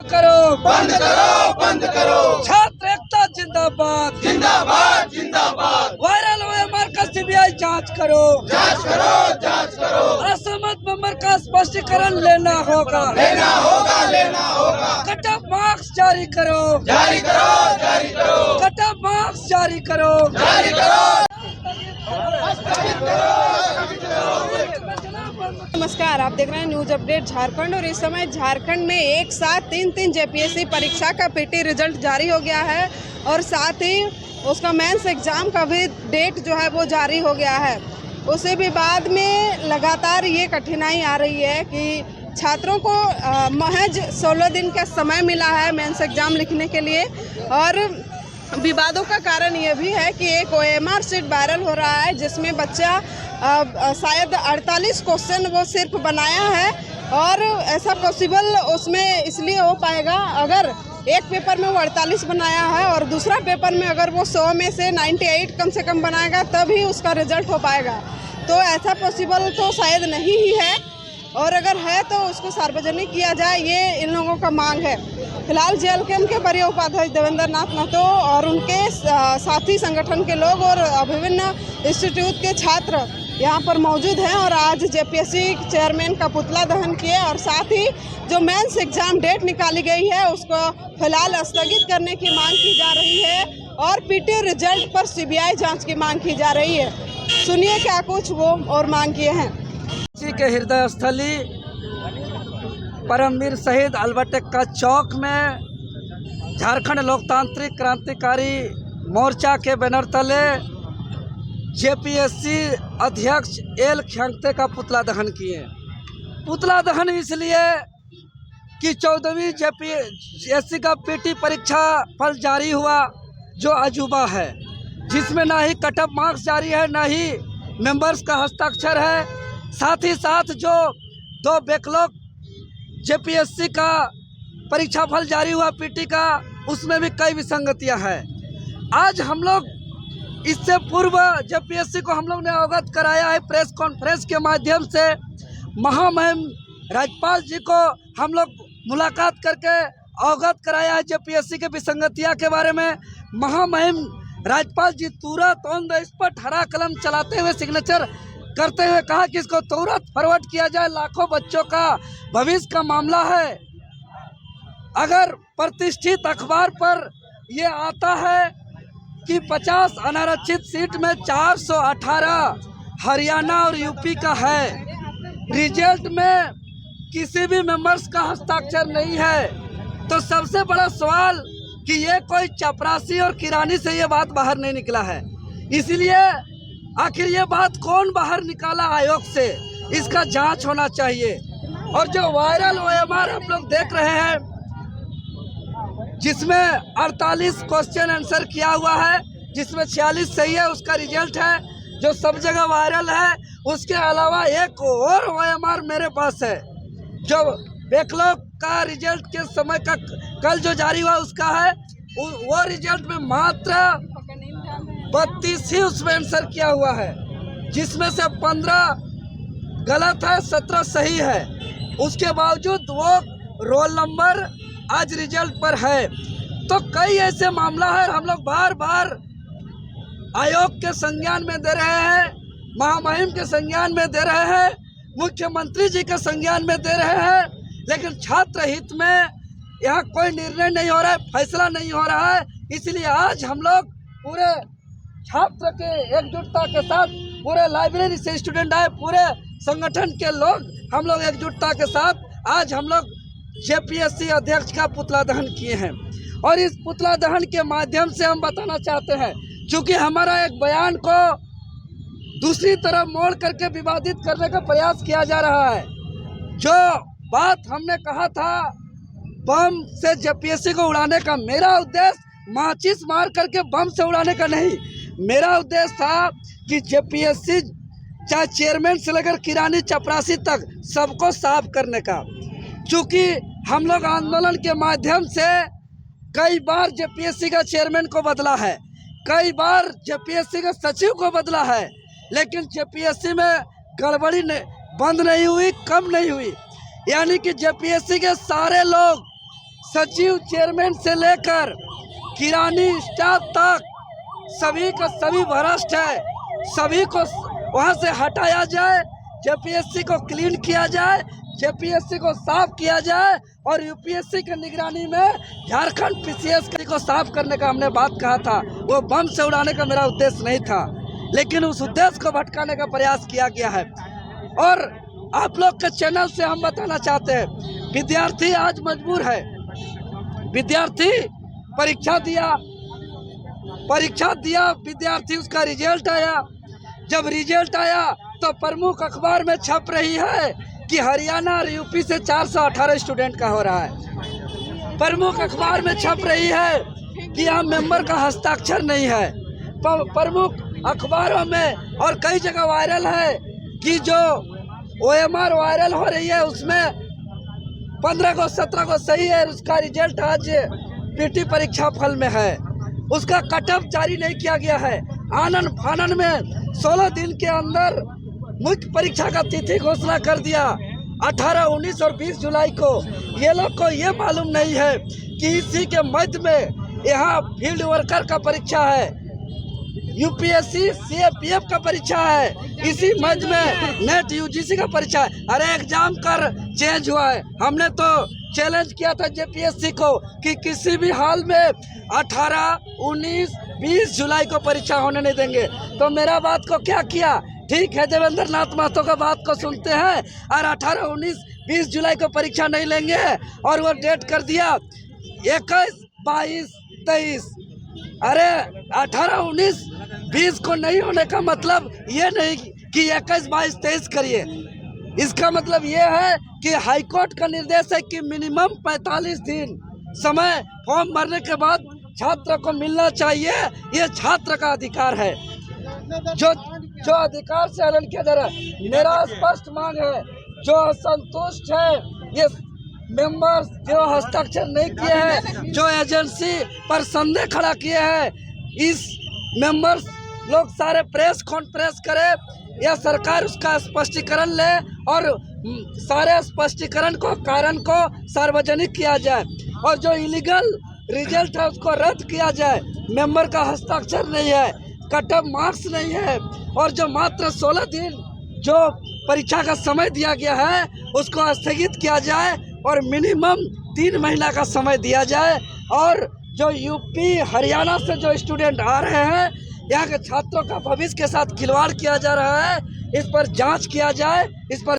करो, बंद करो, बंद करो। छात्र एकता जिंदाबाद, जिंदाबाद, जिंदाबाद। वायरल ओएमआर का सीबीआई जांच करो, जांच करो, जांच करो। असहमत मेंबर का स्पष्टीकरण लेना होगा, लेना होगा, लेना होगा। कट ऑफ मार्क्स जारी करो, जारी करो, जारी करो। कट ऑफ मार्क्स जारी करो, जारी करो। नमस्कार, आप देख रहे हैं न्यूज अपडेट झारखंड। और इस समय झारखंड में एक साथ तीन जेपीएससी परीक्षा का पीटी रिजल्ट जारी हो गया है और साथ ही उसका मेंस एग्जाम का भी डेट जो है वो जारी हो गया है। उसी भी बाद में लगातार ये कठिनाई आ रही है कि छात्रों को महज 16 दिन का समय मिला है मेंस एग्जाम लिखने के लिए। और विवादों का कारण ये भी है कि एक ओएमआर शीट वायरल हो रहा है जिसमें बच्चा शायद 48 क्वेश्चन वो सिर्फ बनाया है और ऐसा पॉसिबल उसमें इसलिए हो पाएगा अगर एक पेपर में वो 48 बनाया है और दूसरा पेपर में अगर वो 100 में से 98 कम से कम बनाएगा तभी उसका रिजल्ट हो पाएगा। तो ऐसा पॉसिबल तो शायद नहीं ही है और अगर है तो उसको सार्वजनिक किया जाए, ये इन लोगों का मांग है। फिलहाल जेएलकेएम के वरीय उपाध्यक्ष देवेंद्र नाथ महतो और उनके साथी संगठन के लोग और विभिन्न इंस्टीट्यूट के छात्र यहाँ पर मौजूद हैं और आज जेपीएससी चेयरमैन का पुतला दहन किए और साथ ही जो मेंस एग्जाम डेट निकाली गई है उसको फिलहाल स्थगित करने की मांग की जा रही है और पीटी रिजल्ट पर सीबीआई जांच की मांग की जा रही है। सुनिए क्या कुछ वो और मांग किए हैं। के हृदय स्थली परमवीर शहीद अल्बर्ट एक्का चौक में झारखंड लोकतांत्रिक क्रांतिकारी मोर्चा के बैनर तले जेपीएससी अध्यक्ष एल खियांग्ते का पुतला दहन किए। पुतला दहन इसलिए कि 14वीं जेपीएससी का पीटी परीक्षा फल जारी हुआ जो अजूबा है, जिसमें ना ही कट ऑफ मार्क्स जारी है ना ही मेंबर्स का हस्ताक्षर है। साथ ही साथ जो 2 बैकलॉग जेपीएससी का परीक्षा फल जारी हुआ पीटी का, उसमें भी कई विसंगतियां हैं। आज हम लोग इससे पूर्व जेपीएससी को हम लोग ने अवगत कराया है प्रेस कॉन्फ्रेंस के माध्यम से। महामहिम राज्यपाल जी को हम लोग मुलाकात करके अवगत कराया है जेपीएससी के विसंगतियां के बारे में। महामहिम राज्यपाल जी तुरंत ऑन द स्पॉट हरा कलम चलाते हुए सिग्नेचर करते हुए कहा कि इसको तुरंत फॉरवर्ड किया जाए, लाखों बच्चों का भविष्य का मामला है। अगर प्रतिष्ठित अखबार पर ये आता है कि 50 अनारक्षित सीट में 418 हरियाणा और यूपी का है, रिजल्ट में किसी भी मेंबर्स का हस्ताक्षर नहीं है, तो सबसे बड़ा सवाल कि ये कोई चपरासी और किरानी से ये बात बाहर नहीं निकला है। इसलिए आखिर ये बात कौन बाहर निकाला आयोग से, इसका जांच होना चाहिए। और जो वायरल ओएमआर आप लोग देख रहे हैं जिसमें 48 क्वेश्चन आंसर किया हुआ है, जिसमें 46 सही है, उसका रिजल्ट है जो सब जगह वायरल है। उसके अलावा एक और ओएमआर मेरे पास है जो बैकलॉग का रिजल्ट के समय का कल जो जारी हुआ उसका है। वो रिजल्ट में मात्र 32 ही उसमें आंसर किया हुआ है, जिसमें से 15 गलत है, 17 सही है। उसके बावजूद वो रोल नंबर आज रिजल्ट पर है। तो कई ऐसे मामला है, हम लोग बार बार आयोग के संज्ञान में दे रहे हैं, महामहिम के संज्ञान में दे रहे हैं, मुख्यमंत्री जी के संज्ञान में दे रहे हैं, लेकिन छात्र हित में यहाँ कोई निर्णय नहीं हो रहा है, फैसला नहीं हो रहा है। इसलिए आज हम लोग पूरे छात्र के एकजुटता के साथ, पूरे लाइब्रेरी से स्टूडेंट आए, पूरे संगठन के लोग हम लोग एकजुटता के साथ आज हम लोग जेपीएससी अध्यक्ष का पुतला दहन किए हैं। और इस पुतला दहन के माध्यम से हम बताना चाहते हैं, चूँकि हमारा एक बयान को दूसरी तरफ मोड़ करके विवादित करने का प्रयास किया जा रहा है। जो बात हमने कहा था बम से जेपीएससी को उड़ाने का, मेरा उद्देश्य माचिस मार करके बम से उड़ाने का नहीं, मेरा उद्देश्य था कि जेपीएससी चाहे चेयरमैन से लेकर किरानी चपरासी तक सबको साफ करने का। चूँकि हम लोग आंदोलन के माध्यम से कई बार जेपीएससी का चेयरमैन को बदला है, कई बार जेपीएससी के सचिव को बदला है, लेकिन जेपीएससी में गड़बड़ी बंद नहीं हुई, कम नहीं हुई। यानी कि जेपीएससी के सारे लोग सचिव चेयरमैन से लेकर किरानी स्टाफ तक सभी का सभी भ्रष्ट है। सभी को वहां से हटाया जाए, जेपीएससी को क्लीन किया जाए, जेपीएससी को साफ किया जाए और यूपीएससी की निगरानी में झारखंड पीसीएस को साफ करने का हमने बात कहा था। वो बम से उड़ाने का मेरा उद्देश्य नहीं था, लेकिन उस उद्देश्य को भटकाने का प्रयास किया गया है। और आप लोग के चैनल से हम बताना चाहते हैं, विद्यार्थी आज मजबूर है। विद्यार्थी परीक्षा दिया, विद्यार्थी उसका रिजल्ट आया। जब रिजल्ट आया तो प्रमुख अखबार में छप रही है कि हरियाणा और यूपी से 418 स्टूडेंट का हो रहा है। प्रमुख अखबार में छप रही है कि यहाँ मेंबर का हस्ताक्षर नहीं है। प्रमुख अखबारों में और कई जगह वायरल है कि जो OMR वायरल हो रही है उसमें 15 को 17 को सही है, उसका रिजल्ट आज पीटी परीक्षा फल में है। उसका कट ऑफ जारी नहीं किया गया है। आनन फानन में 16 दिन के अंदर मुख्य परीक्षा का तिथि घोषणा कर दिया, 18, 19 और 20 जुलाई को। ये लोग को ये मालूम नहीं है कि इसी के मध्य में यहाँ फील्ड वर्कर का परीक्षा है, यूपीएससी सीएपीएफ का परीक्षा है, इसी मध्य में नेट यूजीसी का परीक्षा है। अरे एग्जाम कर चेंज हुआ है। हमने तो चैलेंज किया था जेपीएससी को कि किसी भी हाल में 18, 19, 20 जुलाई को परीक्षा होने नहीं देंगे। तो मेरा बात को क्या किया, ठीक है देवेंद्र नाथ महतो का बात को सुनते हैं और 18, 19, 20 जुलाई को परीक्षा नहीं लेंगे और वो डेट कर दिया 21, 22, 23। अरे 18, 19, 20 को नहीं होने का मतलब ये नहीं कि 21, 22, 23 करिए। इसका मतलब ये है कि हाईकोर्ट का निर्देश है कि मिनिमम 45 दिन समय फॉर्म भरने के बाद छात्र को मिलना चाहिए। ये छात्र का अधिकार है, जो अधिकार से हनन किया जा रहा है। मेरा स्पष्ट मांग है, जो असंतुष्ट है, ये मेंबर्स जो हस्ताक्षर नहीं किए हैं, जो एजेंसी पर संदेह खड़ा किए हैं, इस मेंबर्स लोग सारे प्रेस कॉन्फ्रेंस करे या सरकार उसका स्पष्टीकरण ले और सारे स्पष्टीकरण को कारण को सार्वजनिक किया जाए और जो इलीगल रिजल्ट है उसको रद्द किया जाए। मेंबर का हस्ताक्षर नहीं है, कट ऑफ मार्क्स नहीं है और जो मात्र 16 दिन जो परीक्षा का समय दिया गया है उसको स्थगित किया जाए और मिनिमम 3 महीना का समय दिया जाए। और जो यूपी हरियाणा से जो स्टूडेंट आ रहे हैं, यहाँ के छात्रों का भविष्य के साथ खिलवाड़ किया जा रहा है, इस पर जांच किया जाए, इस पर